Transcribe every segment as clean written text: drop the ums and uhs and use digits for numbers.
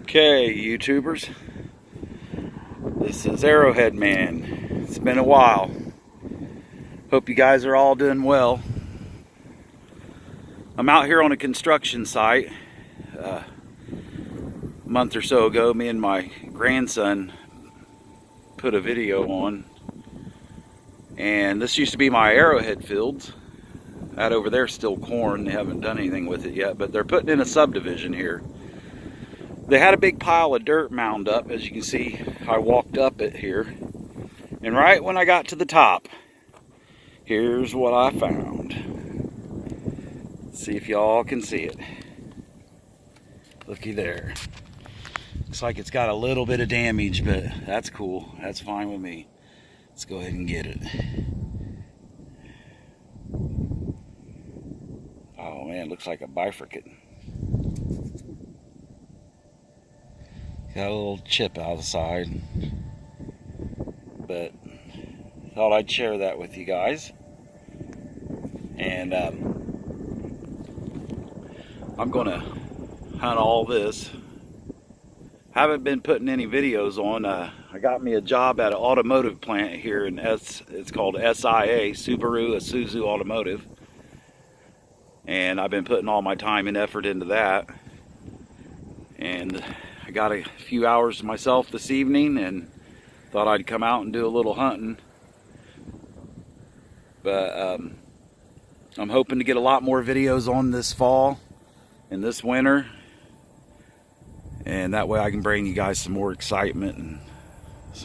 Okay, YouTubers, this is Arrowhead Man. It's been a while. Hope you guys are all doing well. I'm out here on a construction site. A month or so ago, me and my grandson put a video on, and this used to be my Arrowhead fields. That over there is still corn. They haven't done anything with it yet, but they're putting in a subdivision here. They had a big pile of dirt mound up, as you can see. I walked up it here, and right when I got to the top, here's what I found. Let's see if y'all can see it. Looky there. Looks like it's got a little bit of damage, but that's cool. That's fine with me. Let's go ahead and get it. Oh man, looks like a bifurcate. Got a little chip out of the side, but thought I'd share that with you guys. And I'm gonna hunt all this. Haven't been putting any videos on. I got me a job at an automotive plant here in it's called SIA, Subaru Isuzu Automotive, and I've been putting all my time and effort into that. And I got a few hours to myself this evening and thought I'd come out and do a little hunting. But I'm hoping to get a lot more videos on this fall and this winter, and that way I can bring you guys some more excitement and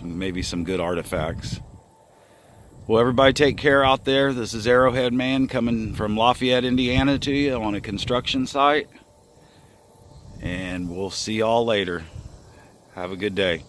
maybe some good artifacts. Well, everybody take care out there. This is Arrowhead Man coming from Lafayette, Indiana to you on a construction site. And we'll see y'all later. Have a good day.